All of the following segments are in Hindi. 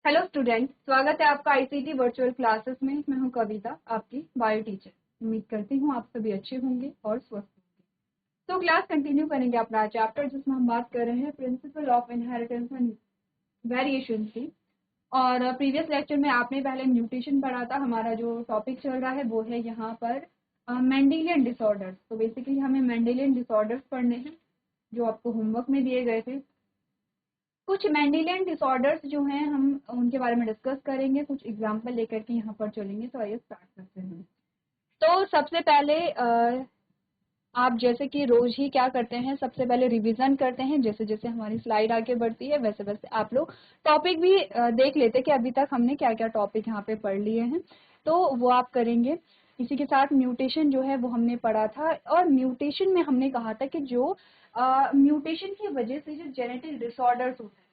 हेलो स्टूडेंट, स्वागत है आपका आईसीटी वर्चुअल क्लासेस में। मैं हूं कविता, आपकी बायो टीचर। उम्मीद करती हूं आप सभी अच्छे होंगे और स्वस्थ होंगे। तो क्लास कंटिन्यू करेंगे अपना चैप्टर जिसमें हम बात कर रहे हैं principle of inheritance and variation की। और प्रीवियस लेक्चर में आपने पहले म्यूटेशन पढ़ा था। हमारा जो टॉपिक चल रहा है वो है यहाँ पर मेंडेलियन डिसऑर्डर्स। तो बेसिकली हमें मेंडेलियन डिसऑर्डर्स पढ़ने हैं जो आपको होमवर्क में दिए गए थे। कुछ मेंडेलियन डिसऑर्डर्स जो हैं हम उनके बारे में डिस्कस करेंगे, कुछ एग्जांपल लेकर के यहाँ पर चलेंगे। तो आइए स्टार्ट करते हैं। तो सबसे पहले आप जैसे कि रोज ही क्या करते हैं, सबसे पहले रिवीजन करते हैं। जैसे जैसे हमारी स्लाइड आगे बढ़ती है वैसे वैसे आप लोग टॉपिक भी देख लेते कि अभी तक हमने क्या क्या टॉपिक यहाँ पे पढ़ लिए हैं, तो वो आप करेंगे। इसी के साथ म्यूटेशन जो है वो हमने पढ़ा था, और म्यूटेशन में हमने कहा था कि जो म्यूटेशन की वजह से जो जेनेटिक डिसऑर्डर्स होते हैं,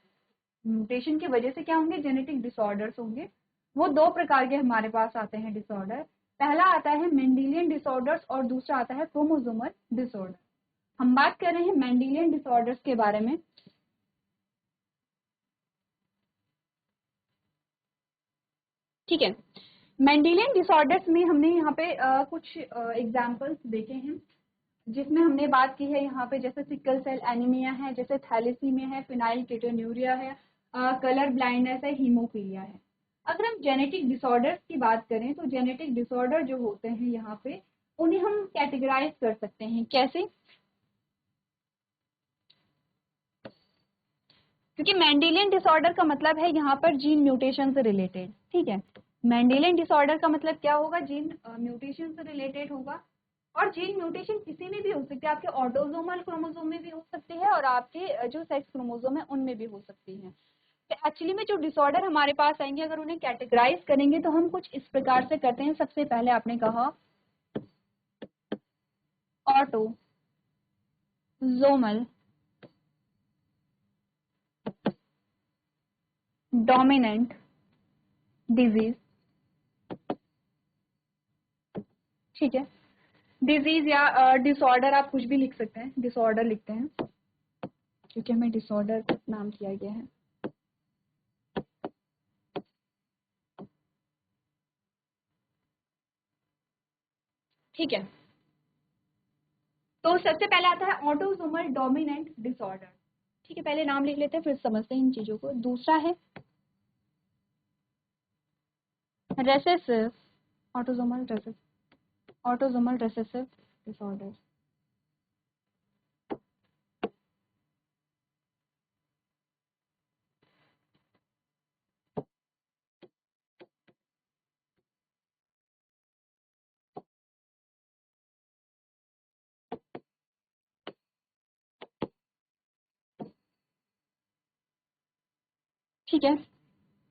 म्यूटेशन की वजह से क्या होंगे, जेनेटिक डिसऑर्डर्स होंगे। वो दो प्रकार के हमारे पास आते हैं डिसऑर्डर। पहला आता है मेंडेलियन डिसऑर्डर्स और दूसरा आता है क्रोमोसोमल डिसऑर्डर। हम बात कर रहे हैं मेंडेलियन डिसऑर्डर्स के बारे में। ठीक है, मेंडेलियन डिसऑर्डर्स में हमने यहाँ पे कुछ एग्जांपल्स देखे हैं जिसमें हमने बात की है यहाँ पे, जैसे सिकल सेल एनीमिया है, जैसे थैलेसीमिया है, फिनाइलकेटोन्यूरिया है, कलर ब्लाइंडनेस है, हीमोफीलिया है। अगर हम जेनेटिक डिसऑर्डर्स की बात करें तो जेनेटिक डिसऑर्डर जो होते हैं यहाँ पे उन्हें हम कैटेगराइज कर सकते हैं। कैसे? क्योंकि मेंडेलियन डिसऑर्डर का मतलब है यहाँ पर जीन म्यूटेशन से रिलेटेड। ठीक है, मेंडेलियन डिसऑर्डर का मतलब क्या होगा, जीन म्यूटेशन से रिलेटेड होगा। और जीन म्यूटेशन किसी में भी हो सकती है, आपके ऑटोसोमल क्रोमोसोम में भी हो सकती है और आपके जो सेक्स क्रोमोसोम है उनमें भी हो सकती है। तो एक्चुअली में जो डिसऑर्डर हमारे पास आएंगे, अगर उन्हें कैटेगराइज करेंगे तो हम कुछ इस प्रकार से करते हैं। सबसे पहले आपने कहा ऑटोसोमल डोमिनेंट डिजीज। ठीक है, डिजीज या डिसऑर्डर आप कुछ भी लिख सकते हैं, डिसऑर्डर लिखते हैं क्योंकि हमें डिसऑर्डर नाम किया गया है। ठीक है, तो सबसे पहले आता है ऑटोसोमल डोमिनेंट डिसऑर्डर। ठीक है, पहले नाम लिख लेते हैं फिर समझते हैं इन चीजों को। दूसरा है रेसेसिव, ऑटोसोमल रेसेसिव डिसऑर्डर। ठीक है,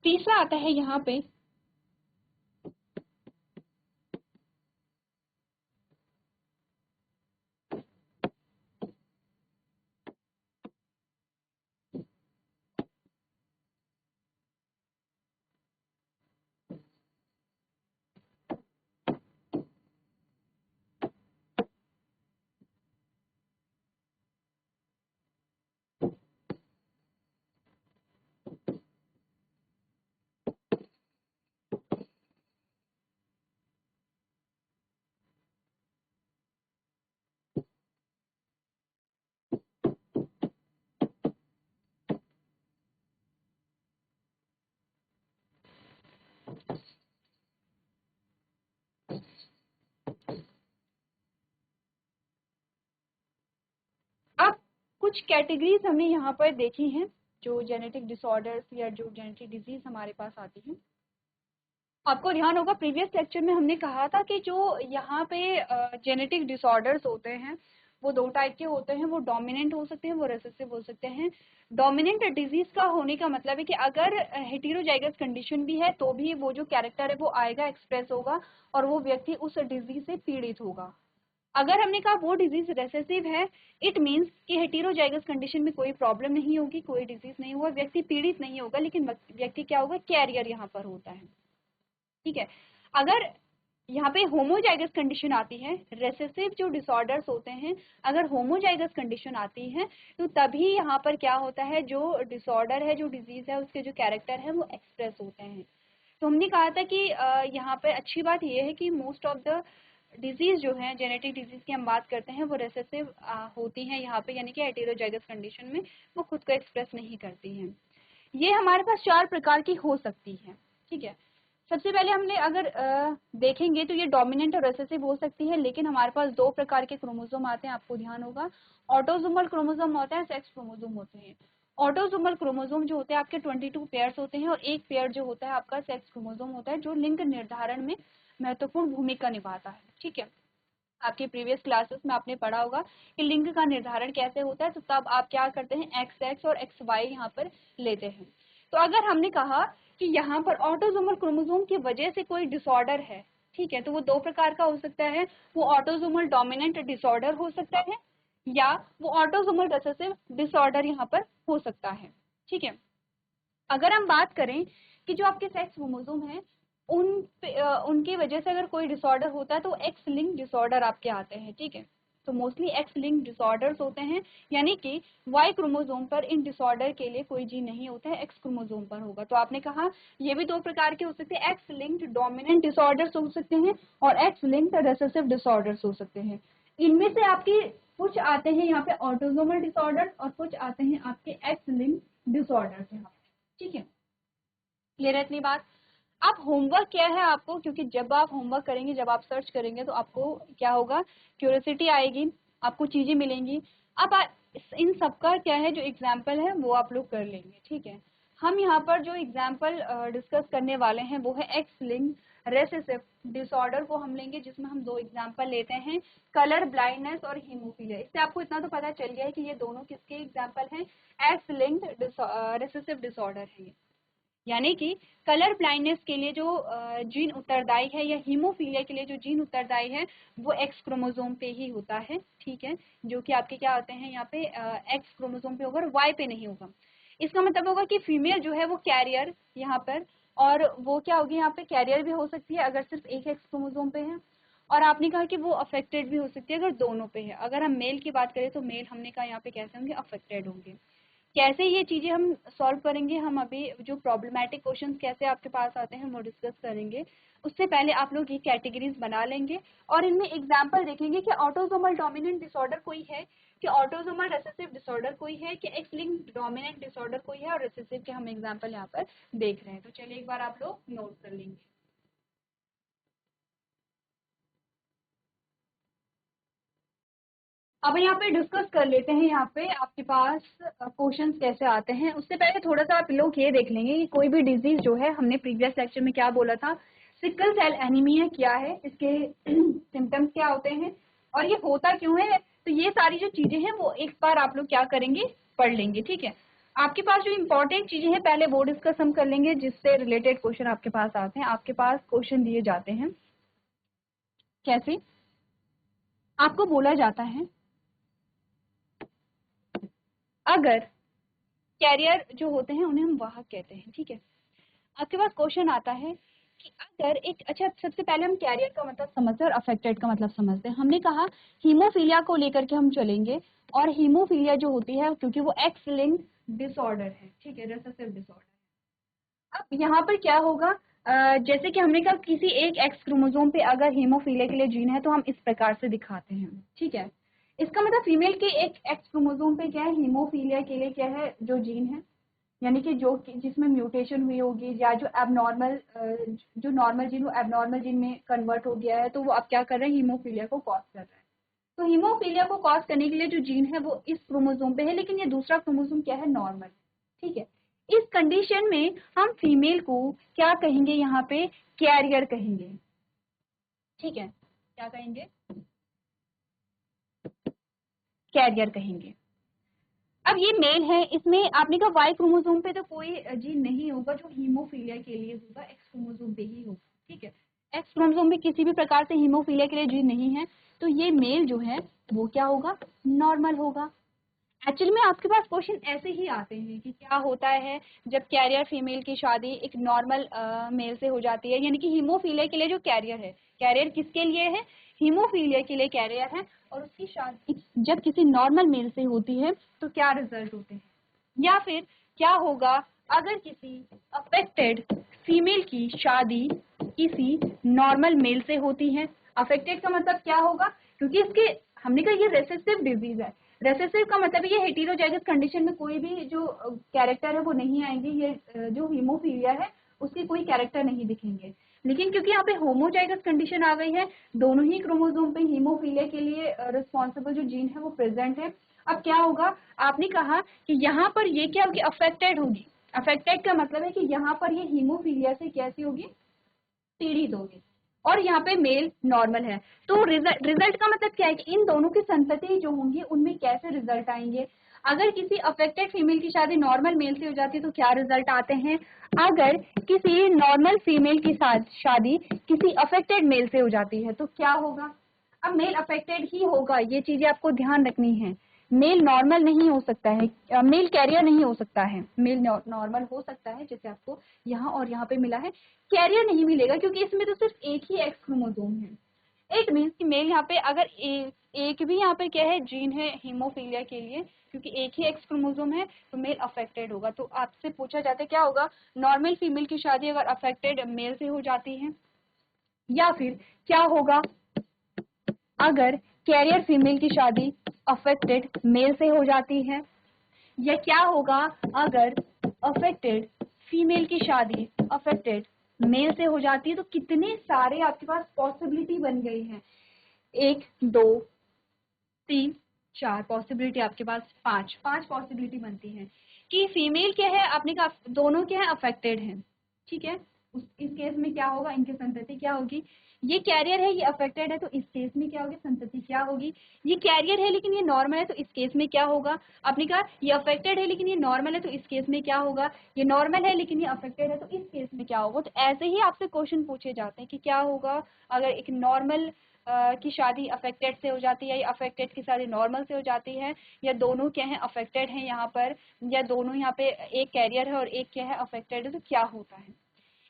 तीसरा आता है यहाँ पे अब कुछ कैटेगरीज हमने यहाँ पर देखी हैं जो जेनेटिक डिसऑर्डर्स या जो जेनेटिक डिजीज हमारे पास आती हैं। आपको ध्यान होगा प्रीवियस लेक्चर में हमने कहा था कि जो यहाँ पे जेनेटिक डिसऑर्डर्स होते हैं वो दो टाइप के होते हैं। वो डोमिनेंट हो सकते हैं, वो रेसेसिव हो सकते हैं। डोमिनेंट डिजीज का होने का मतलब है कि अगर हेटेरोजाइगस कंडीशन भी है तो भी वो जो कैरेक्टर है वो आएगा, एक्सप्रेस होगा और वो व्यक्ति उस डिजीज से पीड़ित होगा। अगर हमने कहा वो डिजीज रेसेसिव है, इट मीन्स कि हेटेरोजाइगस कंडीशन में कोई प्रॉब्लम नहीं होगी, कोई डिजीज नहीं होगा, व्यक्ति पीड़ित नहीं होगा, लेकिन व्यक्ति क्या होगा, कैरियर यहाँ पर होता है। ठीक है, अगर यहाँ पे होमोजाइगस कंडीशन आती है, रेसेसिव जो डिसऑर्डर्स होते हैं अगर होमोजाइगस कंडीशन आती है तो तभी यहाँ पर क्या होता है, जो डिसऑर्डर है, जो डिजीज है, उसके जो कैरेक्टर है वो एक्सप्रेस होते हैं। तो हमने कहा था कि यहाँ पे अच्छी बात यह है कि मोस्ट ऑफ द डिजीज जो है, जेनेटिक डिजीज की हम बात करते हैं, वो रेसेसिव होती हैं यहाँ पे, यानी कि हेटेरोजाइगस कंडीशन में वो खुद को एक्सप्रेस नहीं करती हैं। ये हमारे पास 4 प्रकार की हो सकती है, ठीक है। सबसे पहले हमने अगर देखेंगे तो ये डोमिनेंट और रिसेसिव हो सकती है, लेकिन हमारे पास 2 प्रकार के क्रोमोसोम आते हैं, आपको ध्यान होगा। ऑटोसोमल क्रोमोसोम होता है, सेक्स क्रोमोसोम होते हैं। ऑटोसोमल क्रोमोसोम जो होते हैं आपके 22 पेयर्स होते हैं, और एक पेयर जो होता है आपका सेक्स क्रोमोसोम होता है, जो लिंग निर्धारण में महत्वपूर्ण भूमिका निभाता है, ठीक है। आपके प्रीवियस क्लासेस में आपने पढ़ा होगा कि लिंग का निर्धारण कैसे होता है, तो तब आप क्या करते हैं, एक्स एक्स और एक्स वाई यहाँ पर लेते हैं। तो अगर हमने कहा कि यहाँ पर ऑटोसोमल क्रोमोसोम की वजह से कोई डिसऑर्डर है, ठीक है, तो वो 2 प्रकार का हो सकता है। वो ऑटोसोमल डोमिनेंट डिसऑर्डर हो सकता है, या वो ऑटोसोमल रिसेसिव डिसऑर्डर यहाँ पर हो सकता है, ठीक है। अगर हम बात करें कि जो आपके सेक्स क्रोमोसोम है उनकी वजह से अगर कोई डिसऑर्डर होता है तो एक्स लिंक डिसऑर्डर आपके आते हैं, ठीक है। तो मोस्टली एक्स लिंक डिसऑर्डर्स होते हैं, यानी कि वाई क्रोमोसोम पर इन डिसऑर्डर के लिए कोई जीन नहीं होता है, एक्स क्रोमोसोम पर होगा। तो आपने कहा ये भी 2 प्रकार के हो सकते हैं, एक्स लिंक्ड डोमिनेंट डिसऑर्डर्स हो सकते हैं और एक्स लिंक्ड रिसेसिव डिसऑर्डर्स हो सकते हैं। इनमें से आपकी कुछ आते हैं यहाँ पे ऑटोसोमल डिसऑर्डर्स और कुछ आते हैं आपके एक्स लिंक्ड डिसऑर्डर्स यहाँ पे, ठीक है। क्लियर है इतनी बात। अब होमवर्क क्या है आपको, क्योंकि जब आप होमवर्क करेंगे, जब आप सर्च करेंगे तो आपको क्या होगा, क्यूरियोसिटी आएगी, आपको चीजें मिलेंगी। अब इन सबका क्या है, जो एग्जाम्पल है वो आप लोग कर लेंगे, ठीक है। हम यहाँ पर जो एग्जाम्पल डिस्कस करने वाले हैं वो है एक्स लिंक्ड रेसेसिव डिसऑर्डर को हम लेंगे, जिसमें हम 2 एग्जाम्पल लेते हैं, कलर ब्लाइंडनेस और हीमोफीलिया। इससे आपको इतना तो पता चल गया है कि ये दोनों किसके एग्जाम्पल हैं, एक्स लिंक्ड रेसेसिव डिसऑर्डर है। यानी कि कलर ब्लाइंडनेस के लिए जो जीन उत्तरदायी है, या हीमोफीलिया के लिए जो जीन उत्तरदायी है, वो एक्स क्रोमोसोम पे ही होता है, ठीक है, जो कि आपके क्या होते हैं यहाँ पे एक्स क्रोमोसोम पे होगा और वाई पे नहीं होगा। इसका मतलब होगा कि फीमेल जो है वो कैरियर यहाँ पर, और वो क्या होगी यहाँ पे, कैरियर भी हो सकती है अगर सिर्फ एक एक्स क्रोमोसोम पे है, और आपने कहा कि वो अफेक्टेड भी हो सकती है अगर दोनों पे है। अगर हम मेल की बात करें तो मेल हमने कहा यहाँ पे कैसे होंगे, अफेक्टेड होंगे। कैसे ये चीजें हम सॉल्व करेंगे, हम अभी जो प्रॉब्लमेटिक क्वेश्चंस कैसे आपके पास आते हैं वो डिस्कस करेंगे। उससे पहले आप लोग ये कैटेगरीज बना लेंगे और इनमें एग्जांपल देखेंगे कि ऑटोसोमल डोमिनेंट डिसऑर्डर कोई है, कि ऑटोसोमल रिसेसिव डिसऑर्डर कोई है, कि एक्स लिंक्ड डोमिनेंट डिसऑर्डर कोई है, और रिसेसिव के हम एग्जांपल यहाँ पर देख रहे हैं। तो चलिए एक बार आप लोग नोट कर लेंगे। अब यहाँ पे डिस्कस कर लेते हैं, यहाँ पे आपके पास क्वेश्चंस कैसे आते हैं। उससे पहले थोड़ा सा आप लोग ये देख लेंगे कि कोई भी डिजीज जो है, हमने प्रीवियस लेक्चर में क्या बोला था, सिकल सेल एनीमिया क्या है, इसके सिम्टम्स क्या होते हैं और ये होता क्यों है। तो ये सारी जो चीजें हैं वो एक बार आप लोग क्या करेंगे, पढ़ लेंगे, ठीक है। आपके पास जो इम्पोर्टेंट चीजें हैं पहले वो डिस्कस हम कर लेंगे, जिससे रिलेटेड क्वेश्चन आपके पास आते हैं। आपके पास क्वेश्चन दिए जाते हैं कैसे, आपको बोला जाता है अगर कैरियर जो होते हैं उन्हें हम वाहक कहते हैं, ठीक है। आपके पास क्वेश्चन आता है कि अगर एक, अच्छा सबसे पहले हम कैरियर का मतलब समझते हैं और अफेक्टेड का मतलब समझते हैं। हमने कहा हीमोफीलिया को लेकर के हम चलेंगे, और हीमोफीलिया जो होती है क्योंकि वो एक्स लिंक्ड डिसऑर्डर है, ठीक है, रिसेसिव डिसऑर्डर। अब यहाँ पर क्या होगा, जैसे कि हमने कहा किसी एक एक्स क्रोमोसोम पे अगर हीमोफीलिया के लिए जीन है तो हम इस प्रकार से दिखाते हैं, ठीक है। इसका मतलब फीमेल के एक एक्स क्रोमोसोम पे क्या है, हीमोफीलिया के लिए क्या है, जो जीन है, यानी कि जो जिसमें म्यूटेशन हुई होगी, या जो एबनॉर्मल जो नॉर्मल जीन वो एबनॉर्मल जीन में कन्वर्ट हो गया है, तो वो अब क्या कर रहे हैं, हीमोफीलिया को कॉज कर रहा है। तो हीमोफीलिया को कॉज करने के लिए जो जीन है वो इस क्रोमोसोम पे है, लेकिन ये दूसरा क्रोमोसोम क्या है, नॉर्मल, ठीक है। इस कंडीशन में हम फीमेल को क्या कहेंगे, यहाँ पे कैरियर कहेंगे, ठीक है, क्या कहेंगे, कैरियर कहेंगे। अब ये मेल है, इसमें आपने कहा वाई क्रोमोसोम पे तो कोई जीन नहीं होगा जो हीमोफीलिया के लिए होगा, एक्स क्रोमोसोम पे ही होगा, ठीक है। एक्स क्रोमोसोम पे किसी भी प्रकार से हीमोफीलिया के लिए जीन नहीं है, तो ये मेल जो है वो क्या होगा, नॉर्मल होगा। एक्चुअली में आपके पास क्वेश्चन ऐसे ही आते हैं कि क्या होता है जब कैरियर फीमेल की शादी एक नॉर्मल मेल से हो जाती है, यानी कि हीमोफीलिया के लिए जो कैरियर है, कैरियर किसके लिए है, हीमोफीलिया के लिए कैरियर है, और उसकी शादी जब किसी नॉर्मल मेल से होती है तो क्या रिजल्ट होते हैं। या फिर क्या होगा अगर किसी अफेक्टेड फीमेल की शादी किसी नॉर्मल मेल से होती है। अफेक्टेड का मतलब क्या होगा, क्योंकि इसके हमने कहा ये रेसेसिव डिजीज है। रेसेसिव का मतलब ये हेटेरोजाइगस कंडीशन में कोई भी जो कैरेक्टर है वो नहीं आएंगे, ये जो हीमोफीलिया है उसके कोई कैरेक्टर नहीं दिखेंगे। लेकिन क्योंकि यहाँ पे होमोजाइगस कंडीशन आ गई है, दोनों ही क्रोमोसोम पे हीमोफीलिया के लिए रिस्पॉन्सिबल जो जीन है वो प्रेजेंट है। अब क्या होगा, आपने कहा कि यहाँ पर ये क्या होगी, अफेक्टेड होगी। अफेक्टेड का मतलब है कि यहाँ पर ये हीमोफीलिया से कैसी होगी, पीड़ित होगी, और यहाँ पे मेल नॉर्मल है। तो रिजल्ट का मतलब क्या है कि इन दोनों की संतति जो होंगी उनमें कैसे रिजल्ट आएंगे। अगर किसी अफेक्टेड फीमेल की शादी नॉर्मल मेल से हो जाती है तो क्या रिजल्ट आते हैं, अगर किसी नॉर्मल फीमेल की शादी किसी अफेक्टेड मेल से हो जाती है तो क्या होगा। अब मेल अफेक्टेड ही होगा, ये चीजें आपको ध्यान रखनी है। मेल नॉर्मल नहीं हो सकता है, मेल कैरियर नहीं हो सकता है। मेल नॉर्मल हो सकता है, जैसे आपको यहाँ और यहाँ पे मिला है, कैरियर नहीं मिलेगा क्योंकि इसमें तो सिर्फ एक ही एक्स क्रोमोसोम है। इट मीन्स कि मेल यहाँ पे अगर एक भी यहाँ पे क्या है जीन है हीमोफीलिया के लिए, क्योंकि एक ही एक्स क्रोमोसोम है तो मेल अफेक्टेड होगा। तो आपसे पूछा जाता है क्या होगा, नॉर्मल फीमेल की शादी अगर अफेक्टेड मेल से हो जाती है, या फिर क्या होगा अगर कैरियर फीमेल की शादी अफेक्टेड मेल से हो जाती है, या क्या होगा अगर अफेक्टेड फीमेल की शादी अफेक्टेड मेल से हो जाती है। तो कितने सारे आपके पास पॉसिबिलिटी बन गई हैं, 1 2 3 4 पॉसिबिलिटी, आपके पास पांच पॉसिबिलिटी बनती है कि फीमेल क्या है, आपने कहा दोनों क्या है, अफेक्टेड हैं, ठीक है। इस केस में क्या होगा, इनकी संतति क्या होगी, ये कैरियर है ये अफेक्टेड है तो इस केस में क्या होगी, संतति क्या होगी। ये कैरियर है लेकिन ये नॉर्मल है तो इस केस में क्या होगा, आपने कहा ये अफेक्टेड है लेकिन ये नॉर्मल है तो इस केस में क्या होगा, ये नॉर्मल है लेकिन ये अफेक्टेड है तो इस केस में क्या होगा। तो ऐसे ही आपसे क्वेश्चन पूछे जाते हैं कि क्या होगा अगर एक नॉर्मल की शादी अफेक्टेड से हो जाती है, या अफेक्टेड की शादी नॉर्मल से हो जाती है, या दोनों क्या है अफेक्टेड हैं यहाँ पर, या दोनों यहाँ पे एक कैरियर है और एक क्या है अफेक्टेड है, तो क्या होता है।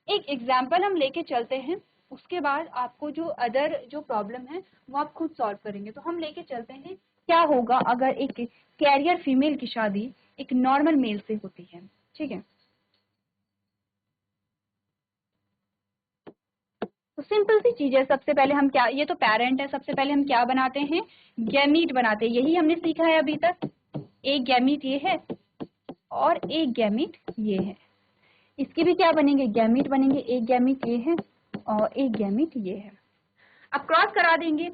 एक एग्जाम्पल हम लेके चलते हैं, उसके बाद आपको जो अदर जो प्रॉब्लम है वो आप खुद सॉल्व करेंगे। तो हम लेके चलते हैं क्या होगा अगर एक कैरियर फीमेल की शादी एक नॉर्मल मेल से होती है, ठीक है। तो सिंपल सी चीज है, सबसे पहले हम क्या, ये तो पेरेंट है, सबसे पहले हम क्या बनाते हैं, गैमीट बनाते हैं। यही हमने सीखा है अभी तक, एक गैमीट ये है और एक गैमीट ये है। इसके भी क्या बनेंगे, गैमीट बनेंगे, एक गैमीट ये है और एक गैमीट ये है। अब क्रॉस करा देंगे।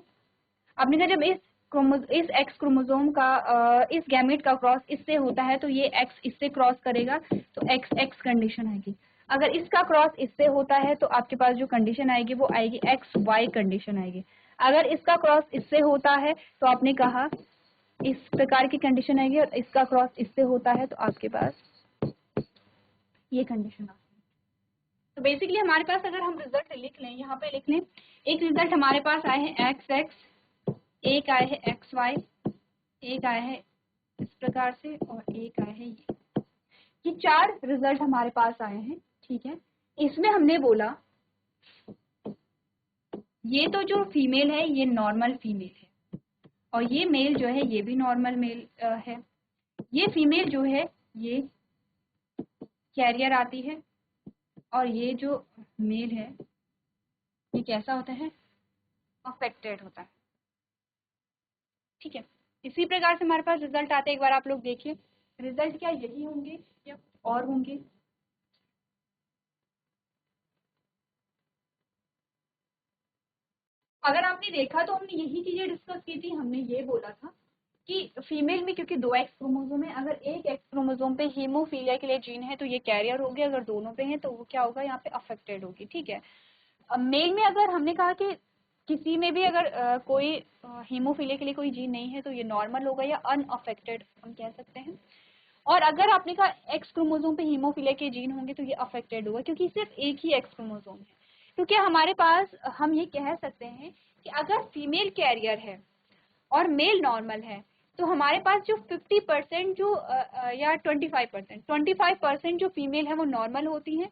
आपने कहा जब इस एक्स क्रोमोसोम का इस गैमेट का क्रॉस इससे होता है तो ये एक्स इससे क्रॉस करेगा तो एक्स एक्स कंडीशन आएगी। अगर इसका क्रॉस इससे होता है तो आपके पास जो कंडीशन आएगी वो आएगी एक्स वाई कंडीशन आएगी। अगर इसका क्रॉस इससे होता है तो आपने कहा इस प्रकार की कंडीशन आएगी, और इसका क्रॉस इससे होता है तो आपके पास ये कंडीशन आएगी। तो बेसिकली हमारे पास अगर हम रिजल्ट लिख लें, यहाँ पे लिख लें, एक रिजल्ट हमारे पास आए हैं एक्स एक्स, एक आए है एक्स वाई, एक आए है इस प्रकार से, और एक आए है ये 4 रिजल्ट हमारे पास आए हैं, ठीक है। इसमें हमने बोला ये तो जो फीमेल है ये नॉर्मल फीमेल है, और ये मेल जो है ये भी नॉर्मल मेल है। ये फीमेल जो है ये कैरियर आती है, और ये जो मेल है ये कैसा होता है, अफेक्टेड होता है, ठीक है। इसी प्रकार से हमारे पास रिजल्ट आते हैं, एक बार आप लोग देखिए रिजल्ट क्या यही होंगे या और होंगे। अगर आपने देखा तो हमने यही चीजें डिस्कस की थी। हमने ये बोला था कि फीमेल में क्योंकि 2 एक्स क्रोमोसोम है, अगर एक एक्स क्रोमोसोम पे हीमोफीलिया के लिए जीन है तो ये कैरियर होगी, अगर दोनों पे है तो वो क्या होगा, यहाँ पे अफेक्टेड होगी, ठीक है। अब मेल में अगर हमने कहा कि किसी में भी अगर कोई हीमोफीलिया के लिए कोई जीन नहीं है तो ये नॉर्मल होगा या अनअफेक्टेड हम कह सकते हैं। और अगर आपने कहा एक्स क्रोमोसोम पे हीमोफीलिया के जीन होंगे तो ये अफेक्टेड होगा, क्योंकि सिर्फ एक ही एक्स क्रोमोसोम है। क्योंकि हमारे पास हम ये कह सकते हैं कि अगर फीमेल कैरियर है और मेल नॉर्मल है तो हमारे पास जो 50% जो या 25% जो फीमेल है वो नॉर्मल होती हैं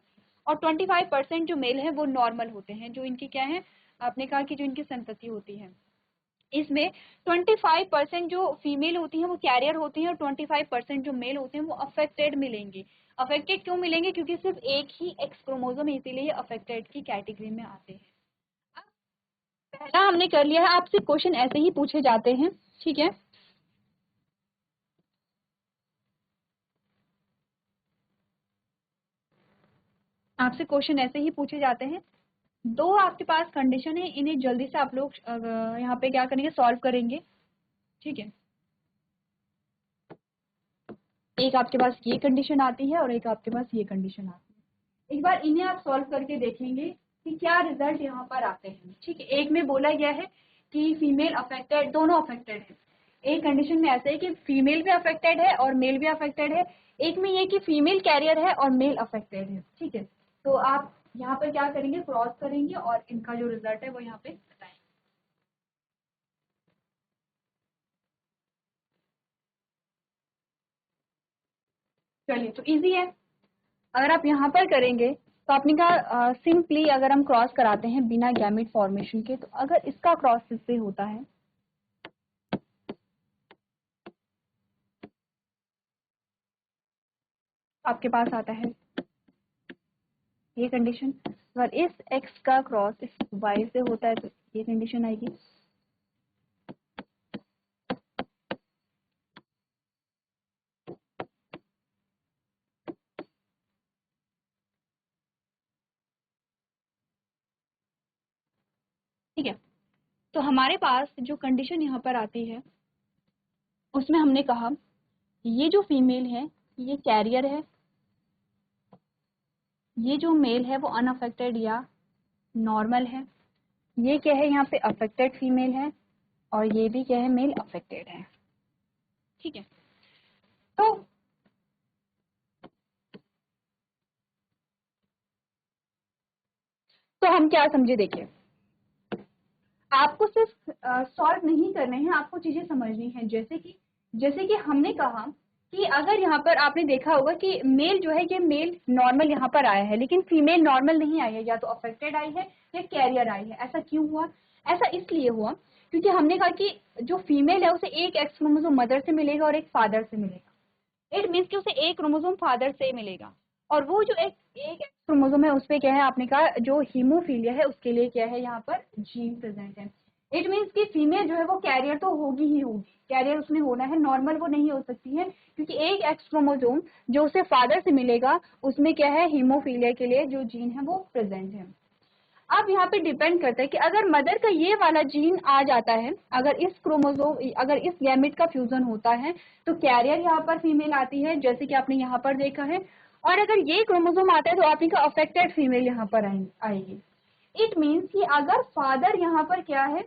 और 25% जो मेल है वो नॉर्मल होते हैं, जो इनकी क्या है, आपने कहा कि जो इनकी संतति होती है। इसमें 25% जो फीमेल होती हैं वो कैरियर होती हैं और 25% जो मेल होते हैं वो अफेक्टेड मिलेंगे। अफेक्टेड क्यों मिलेंगे? क्योंकि सिर्फ एक ही एक्स क्रोमोसोम, इसीलिए अफेक्टेड की कैटेगरी में आते हैं। पहला हमने कर लिया है। आपसे क्वेश्चन ऐसे ही पूछे जाते हैं, ठीक है। आपसे क्वेश्चन ऐसे ही पूछे जाते हैं। दो आपके पास कंडीशन है, इन्हें जल्दी से आप लोग यहाँ पे क्या करेंगे, सॉल्व करेंगे, ठीक है। एक आपके पास ये कंडीशन आती है और एक आपके पास ये कंडीशन आती है। एक बार इन्हें आप सॉल्व करके देखेंगे कि क्या रिजल्ट यहाँ पर आते हैं, ठीक है। एक में बोला गया है कि फीमेल अफेक्टेड, दोनों अफेक्टेड है। एक कंडीशन में ऐसे है कि फीमेल भी अफेक्टेड है और मेल भी अफेक्टेड है। एक में ये कि फीमेल कैरियर है और मेल अफेक्टेड है, ठीक है। तो आप यहाँ पर क्या करेंगे, क्रॉस करेंगे और इनका जो रिजल्ट है वो यहाँ पे बताएंगे। चलिए, तो इजी है। अगर आप यहाँ पर करेंगे तो आपने कहा सिंपली अगर हम क्रॉस कराते हैं बिना गैमेट फॉर्मेशन के, तो अगर इसका क्रॉस इससे होता है, आपके पास आता है ये कंडीशन। अगर इस x का क्रॉस इस y से होता है तो ये कंडीशन आएगी। ठीक है, तो हमारे पास जो कंडीशन यहाँ पर आती है उसमें हमने कहा ये जो फीमेल है ये कैरियर है, ये जो मेल है वो अनअफेक्टेड या नॉर्मल है, ये क्या है यहाँ पे अफेक्टेड फीमेल है और ये भी क्या है, मेल अफेक्टेड है, ठीक है। तो हम क्या समझे, देखिए आपको सिर्फ सॉल्व नहीं करने हैं, आपको चीजें समझनी है। जैसे कि हमने कहा कि अगर यहाँ पर आपने देखा होगा कि मेल जो है ये मेल नॉर्मल यहाँ पर आया है, लेकिन फीमेल नॉर्मल नहीं आई है, या तो अफेक्टेड आई है या कैरियर आई है। ऐसा क्यों हुआ? ऐसा इसलिए हुआ क्योंकि हमने कहा कि जो फीमेल है उसे एक एक्स क्रोमोसोम मदर से मिलेगा और एक फादर से मिलेगा। इट मीन्स कि उसे एक क्रोमोसोम फादर से मिलेगा और वो जो एक एक्स क्रोमोसोम है उस पे क्या है, आपने कहा जो हीमोफीलिया है उसके लिए क्या है, यहाँ पर जीन प्रेजेंट है। इट मीन्स कि फीमेल जो है वो कैरियर तो होगी ही होगी, कैरियर उसमें होना है, नॉर्मल वो नहीं हो सकती है क्योंकि एक एक्स क्रोमोसोम जो उसे फादर से मिलेगा उसमें क्या है, हीमोफीलिया के लिए जो जीन है वो प्रेजेंट है। अब यहाँ पे डिपेंड करता है कि अगर मदर का ये वाला जीन आ जाता है, अगर इस क्रोमोसोम, अगर इस गैमेट का फ्यूजन होता है तो कैरियर यहाँ पर फीमेल आती है, जैसे कि आपने यहाँ पर देखा है। और अगर ये क्रोमोसोम आता है तो आपने का अफेक्टेड फीमेल यहाँ पर आएगी। इट मीन्स कि अगर फादर यहाँ पर क्या है,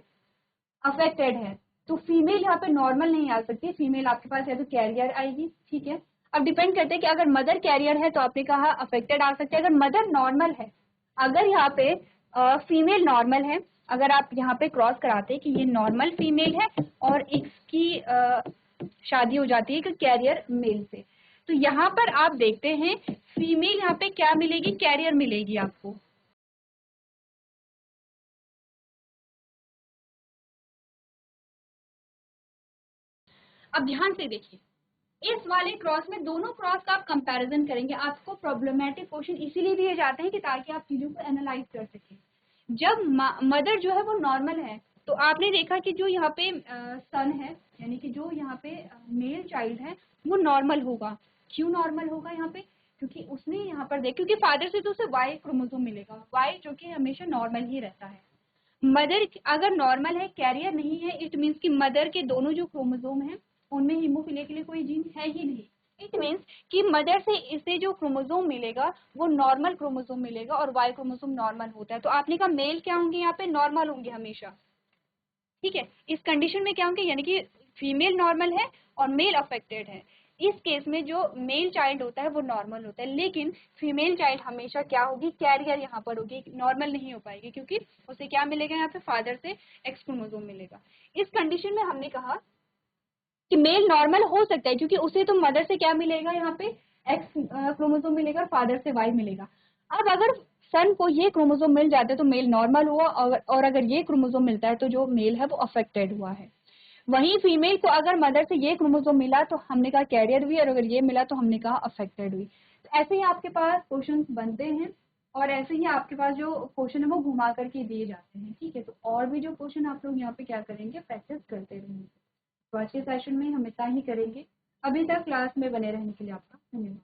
अफेक्टेड है, तो फीमेल यहाँ पे नॉर्मल नहीं आ सकती, फीमेल आपके पास है तो कैरियर आएगी, ठीक है। अब डिपेंड करते हैं कि अगर मदर कैरियर है तो आपने कहा अफेक्टेड आ सकते हैं। अगर मदर नॉर्मल है, अगर यहाँ पे फीमेल नॉर्मल है, अगर आप यहाँ पे क्रॉस कराते हैं कि ये नॉर्मल फीमेल है और इसकी शादी हो जाती है कि कैरियर मेल से, तो यहाँ पर आप देखते हैं फीमेल यहाँ पे क्या मिलेगी, कैरियर मिलेगी आपको। अब ध्यान से देखिए, इस वाले क्रॉस में दोनों क्रॉस का आप कंपैरिजन करेंगे। आपको प्रॉब्लमेटिक क्वेश्चन इसीलिए दिए जाते हैं कि ताकि आप चीजों को एनालाइज कर सकें। जब मदर जो है वो नॉर्मल है तो आपने देखा कि जो यहाँ पे सन है, यानी कि जो यहाँ पे मेल चाइल्ड है वो नॉर्मल होगा। क्यों नॉर्मल होगा यहाँ पे? क्योंकि उसने यहाँ पर देख, क्योंकि फादर से तो उसे वाई क्रोमोसोम मिलेगा, वाई जो कि हमेशा नॉर्मल ही रहता है। मदर अगर नॉर्मल है, कैरियर नहीं है, इट मीन्स कि मदर के दोनों जो क्रोमोसोम है उनमें हीमोफीलिया के लिए कोई जीन है ही नहीं। इट मीन्स कि मदर से इसे जो क्रोमोसोम मिलेगा वो नॉर्मल क्रोमोसोम मिलेगा और वाई क्रोमोसोम नॉर्मल होता है। तो आपने कहा मेल क्या होंगे, यहाँ पे नॉर्मल होंगे हमेशा, ठीक है। इस कंडीशन में क्या होंगे, यानी कि फीमेल नॉर्मल है और मेल अफेक्टेड है। इस केस में जो मेल चाइल्ड होता है वो नॉर्मल होता है, लेकिन फीमेल चाइल्ड हमेशा क्या होगी, कैरियर यहाँ पर होगी, नॉर्मल नहीं हो पाएगी क्योंकि उसे क्या मिलेगा, यहाँ पे फादर से एक्स क्रोमोसोम मिलेगा। इस कंडीशन में हमने कहा कि मेल नॉर्मल हो सकता है, क्योंकि उसे तो मदर से क्या मिलेगा, यहाँ पे एक्स क्रोमोसोम मिलेगा और फादर से वाई मिलेगा। अब अगर सन को ये क्रोमोसोम मिल जाता है तो मेल नॉर्मल हुआ, और अगर ये क्रोमोसोम मिलता है तो जो मेल है वो अफेक्टेड हुआ है। वहीं फीमेल को अगर मदर से ये क्रोमोसोम मिला तो हमने कहा कैरियर हुई, और अगर ये मिला तो हमने कहा अफेक्टेड हुई। तो ऐसे ही आपके पास क्वेश्चन बनते हैं, और ऐसे ही आपके पास जो क्वेश्चन है वो घुमा करके दिए जाते हैं, ठीक है। तो और भी जो क्वेश्चन आप लोग यहाँ पे क्या करेंगे, प्रैक्टिस करते रहेंगे। तो आज के सेशन में हम इतना ही करेंगे। अभी तक क्लास में बने रहने के लिए आपका धन्यवाद।